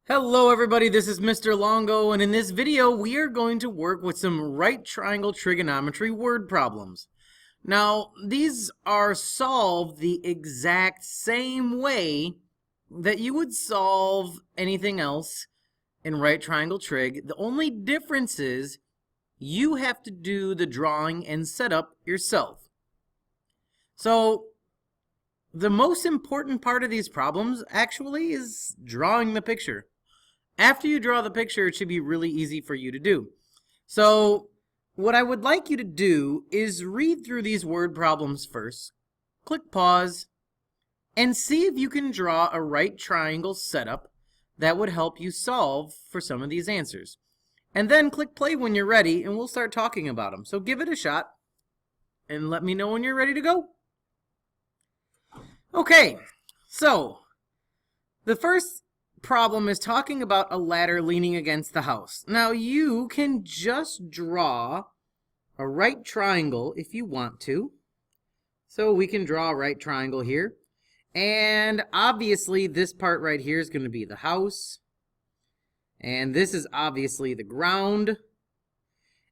Hello everybody, this is Mr. Longo, and in this video we are going to work with some right triangle trigonometry word problems. Now, these are solved the exact same way that you would solve anything else in right triangle trig. The only difference is you have to do the drawing and setup yourself. So, the most important part of these problems actually is drawing the picture. After you draw the picture, it should be really easy for you to do. So what I would like you to do is read through these word problems first, click pause, and see if you can draw a right triangle setup that would help you solve for some of these answers. And then click play when you're ready, and we'll start talking about them. So give it a shot, and let me know when you're ready to go. Okay, so the first problem is talking about a ladder leaning against the house. Now you can just draw a right triangle if you want to. So we can draw a right triangle here. And obviously this part right here is going to be the house. And this is obviously the ground.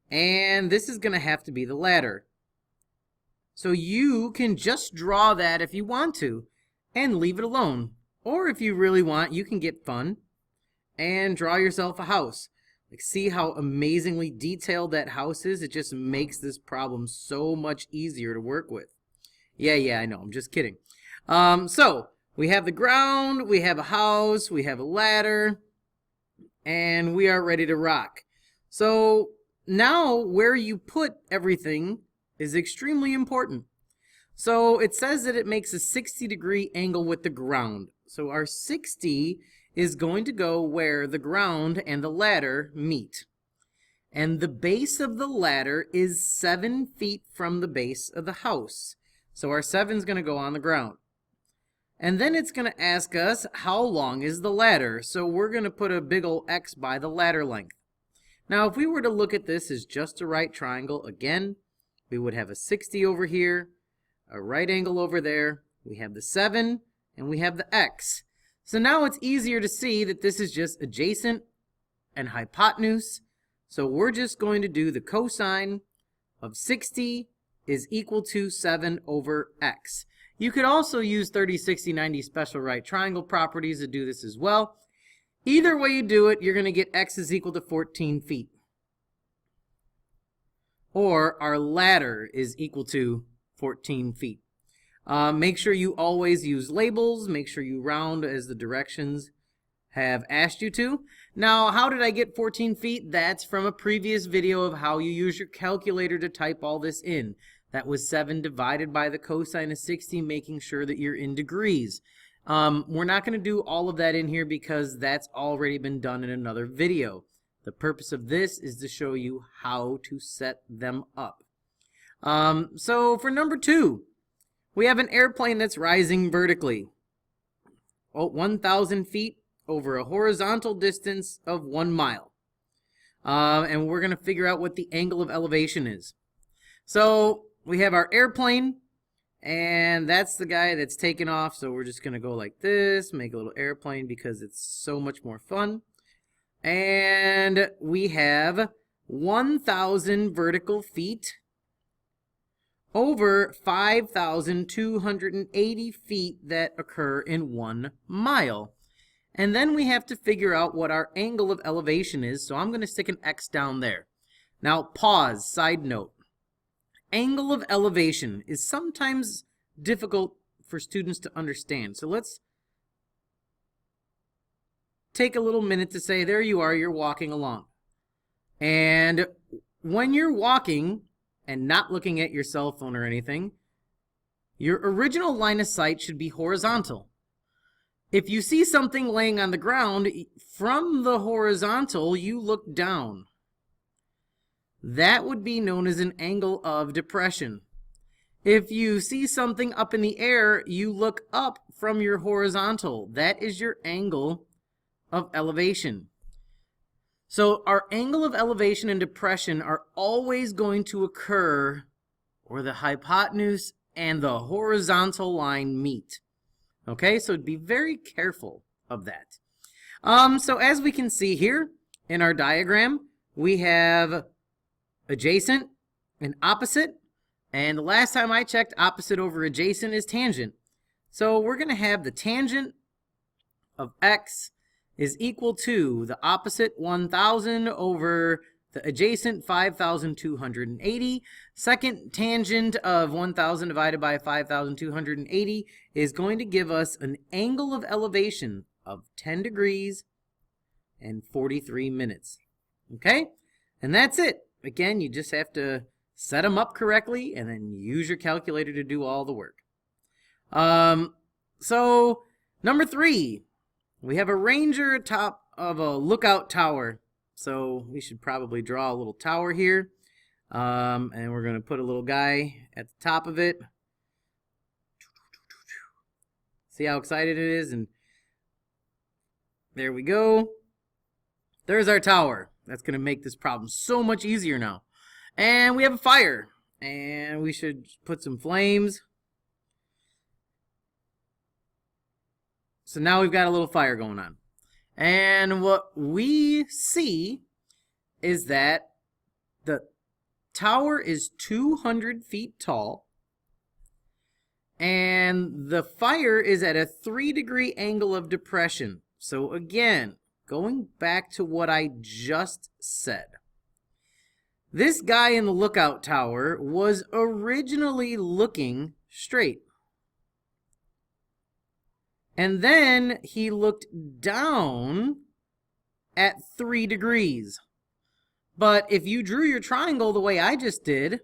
And this is going to have to be the ladder. So you can just draw that if you want to and leave it alone. Or if you really want, you can get fun and draw yourself a house. Like, see how amazingly detailed that house is? It just makes this problem so much easier to work with. Yeah, I know. I'm just kidding. So we have the ground, we have a house, we have a ladder, and we are ready to rock. So now where you put everything is extremely important. So it says that it makes a 60-degree angle with the ground. So our 60 is going to go where the ground and the ladder meet. And the base of the ladder is 7 feet from the base of the house. So our 7 is going to go on the ground. And then it's going to ask us how long is the ladder. So we're going to put a big ol' X by the ladder length. Now if we were to look at this as just a right triangle, again, we would have a 60 over here, a right angle over there, we have the 7, and we have the X. So now it's easier to see that this is just adjacent and hypotenuse. So we're just going to do the cosine of 60 is equal to 7 over X. You could also use 30, 60, 90 special right triangle properties to do this as well. Either way you do it, you're going to get X is equal to 14 feet. Or our ladder is equal to 14 feet. Make sure you always use labels. Make sure you round as the directions have asked you to. Now, how did I get 14 feet? That's from a previous video of how you use your calculator to type all this in. That was 7 divided by the cosine of 60, making sure that you're in degrees. We're not going to do all of that in here because that's already been done in another video. The purpose of this is to show you how to set them up. So for number 2, we have an airplane that's rising vertically. 1,000 feet over a horizontal distance of 1 mile. And we're going to figure out what the angle of elevation is. So we have our airplane, and that's the guy that's taking off. So we're just going to go like this, make a little airplane because it's so much more fun. And we have 1,000 vertical feet over 5,280 feet that occur in 1 mile. And then we have to figure out what our angle of elevation is, so I'm going to stick an X down there. Now pause, side note. Angle of elevation is sometimes difficult for students to understand. So let's take a little minute to say, there you are, you're walking along. And when you're walking and not looking at your cell phone or anything, your original line of sight should be horizontal. If you see something laying on the ground, from the horizontal, you look down. That would be known as an angle of depression. If you see something up in the air, you look up from your horizontal. That is your angle of elevation. So our angle of elevation and depression are always going to occur where the hypotenuse and the horizontal line meet. Okay, so be very careful of that. So as we can see here in our diagram, we have adjacent and opposite. And the last time I checked, opposite over adjacent is tangent. So we're going to have the tangent of x is equal to the opposite 1,000 over the adjacent 5,280. Second tangent of 1,000 divided by 5,280 is going to give us an angle of elevation of 10 degrees and 43 minutes. Okay? And that's it. Again, you just have to set them up correctly and then use your calculator to do all the work. So number 3, we have a ranger atop of a lookout tower. So we should probably draw a little tower here. And we're going to put a little guy at the top of it. See how excited it is? And there we go. There's our tower. That's going to make this problem so much easier now. And we have a fire. And we should put some flames. So now we've got a little fire going on. And what we see is that the tower is 200 feet tall. And the fire is at a 3-degree angle of depression. So again, going back to what I just said. This guy in the lookout tower was originally looking straight. And then he looked down at 3 degrees. But if you drew your triangle the way I just did,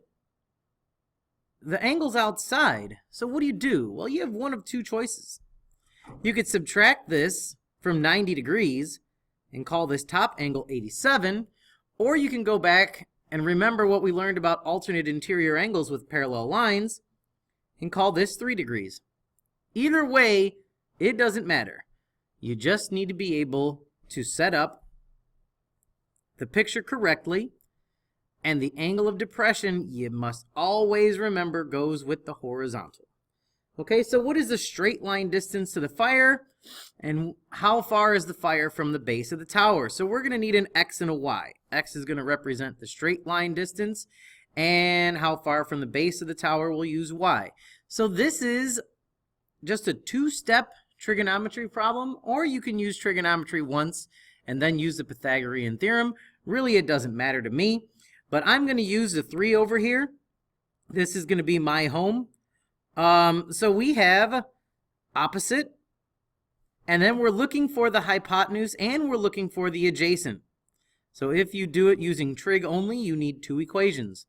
the angle's outside. So what do? Well, you have one of two choices. You could subtract this from 90 degrees and call this top angle 87, or you can go back and remember what we learned about alternate interior angles with parallel lines and call this 3 degrees. Either way, it doesn't matter. You just need to be able to set up the picture correctly, and the angle of depression, you must always remember, goes with the horizontal. Okay, so what is the straight line distance to the fire, and how far is the fire from the base of the tower? So we're going to need an x and a y. X is going to represent the straight line distance, and how far from the base of the tower we'll use y. So this is just a two-step trigonometry problem, or you can use trigonometry once and then use the Pythagorean theorem. Really, it doesn't matter to me, but I'm going to use the 3 over here. This is going to be my home. So we have opposite, and then we're looking for the hypotenuse, and we're looking for the adjacent. So if you do it using trig only, you need 2 equations.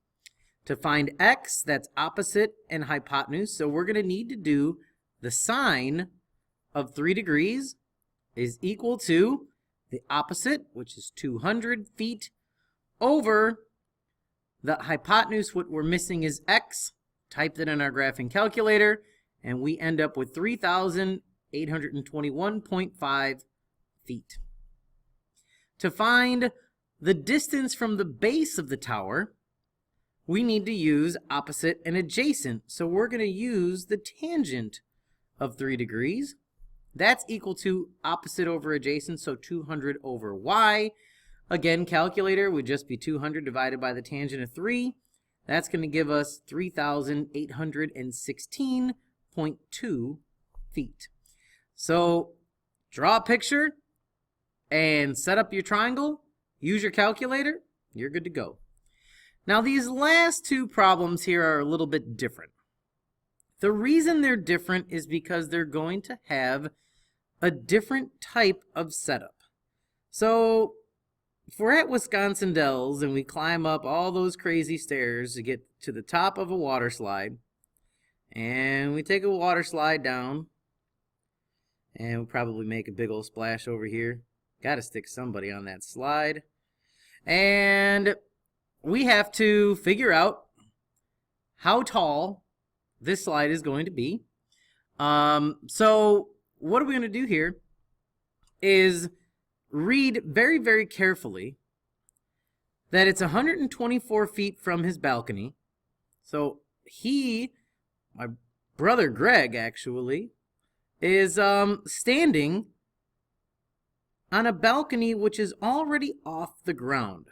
To find x, that's opposite and hypotenuse, so we're going to need to do the sine of 3 degrees is equal to the opposite, which is 200 feet, over the hypotenuse. What we're missing is x. Type that in our graphing calculator, and we end up with 3,821.5 feet. To find the distance from the base of the tower, we need to use opposite and adjacent. So we're going to use the tangent of 3 degrees. That's equal to opposite over adjacent, so 200 over y. Again, calculator would just be 200 divided by the tangent of 3. That's going to give us 3,816.2 feet. So draw a picture and set up your triangle. Use your calculator. You're good to go. Now these last 2 problems here are a little bit different. The reason they're different is because they're going to have a different type of setup. So if we're at Wisconsin Dells and we climb up all those crazy stairs to get to the top of a water slide, and we take a water slide down, and we'll probably make a big old splash over here. Got to stick somebody on that slide. And we have to figure out how tall this slide is going to be. So what are we going to do here is read very, very carefully that it's 124 feet from his balcony. So my brother Greg actually, is standing on a balcony which is already off the ground.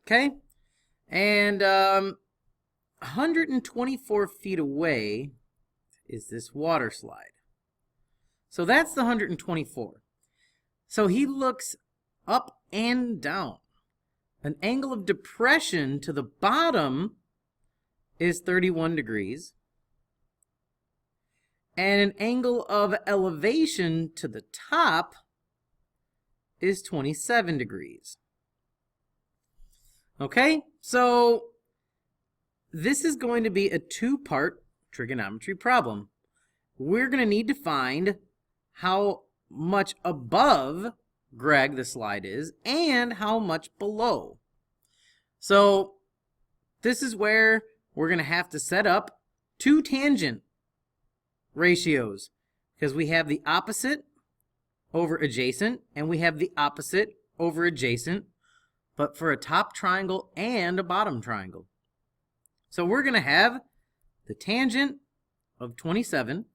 Okay? And 124 feet away is this water slide. So that's the 124. So he looks up and down. An angle of depression to the bottom is 31 degrees. And an angle of elevation to the top is 27 degrees. Okay, so this is going to be a two-part trigonometry problem. We're going to need to find how much above Greg the slide is and how much below. So this is where we're going to have to set up two tangent ratios, because we have the opposite over adjacent and we have the opposite over adjacent, but for a top triangle and a bottom triangle. So we're going to have the tangent of 27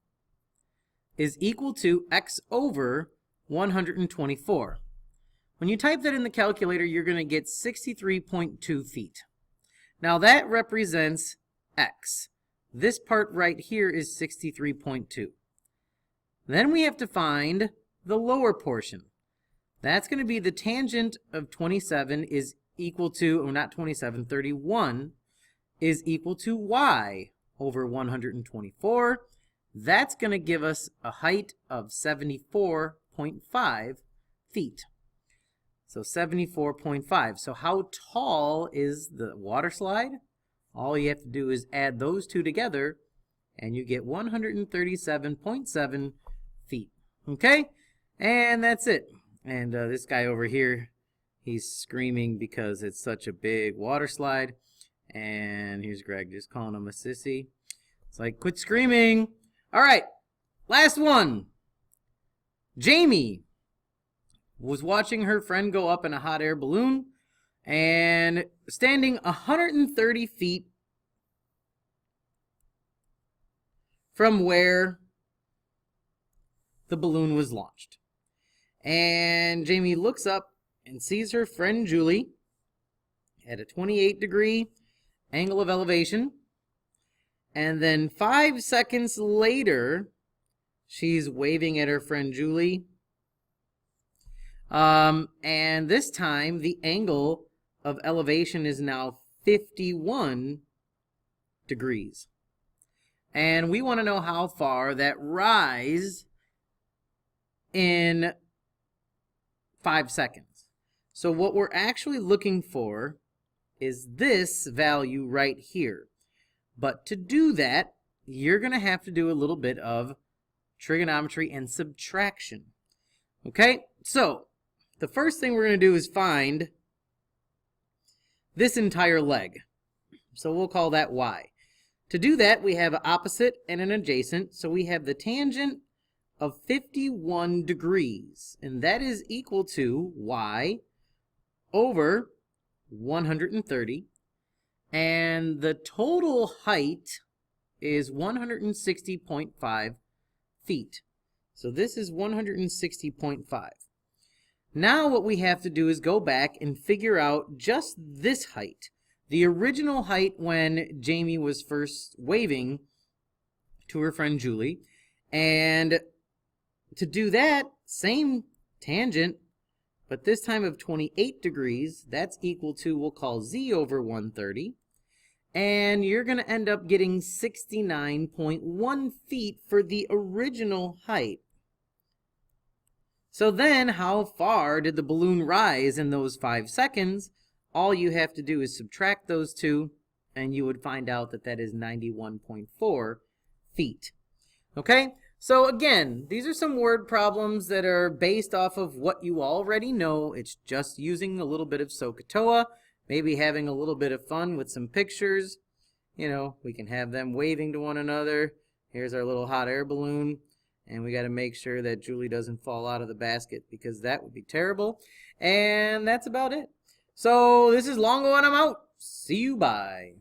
is equal to x over 124. When you type that in the calculator, you're going to get 63.2 feet. Now that represents x. This part right here is 63.2. Then we have to find the lower portion. That's going to be the tangent of 27 is equal to, or not 27, 31 is equal to y over 124. That's going to give us a height of 74.5 feet. So 74.5. So how tall is the water slide? All you have to do is add those two together and you get 137.7 feet. Okay? And that's it. And this guy over here, he's screaming because it's such a big water slide. And here's Greg just calling him a sissy. It's like, quit screaming. All right, last one. Jamie was watching her friend go up in a hot air balloon and standing 130 feet from where the balloon was launched. And Jamie looks up and sees her friend Julie at a 28-degree angle of elevation. And then 5 seconds later, she's waving at her friend Julie. And this time, the angle of elevation is now 51 degrees. And we want to know how far that rise in 5 seconds. So what we're actually looking for is this value right here. But to do that, you're going to have to do a little bit of trigonometry and subtraction. Okay, so the first thing we're going to do is find this entire leg. So we'll call that y. To do that, we have an opposite and an adjacent. So we have the tangent of 51 degrees. And that is equal to y over 130. And the total height is 160.5 feet. So this is 160.5. Now what we have to do is go back and figure out just this height. The original height when Jamie was first waving to her friend Julie. And to do that, same tangent, but this time of 28 degrees, that's equal to, we'll call z over 130. And you're going to end up getting 69.1 feet for the original height. So then, how far did the balloon rise in those 5 seconds? All you have to do is subtract those two, and you would find out that that is 91.4 feet. Okay? So again, these are some word problems that are based off of what you already know. It's just using a little bit of SOHCAHTOA, maybe having a little bit of fun with some pictures. You know, we can have them waving to one another. Here's our little hot air balloon. And we got to make sure that Julie doesn't fall out of the basket, because that would be terrible. And that's about it. So this is Longo and I'm out. See you, bye.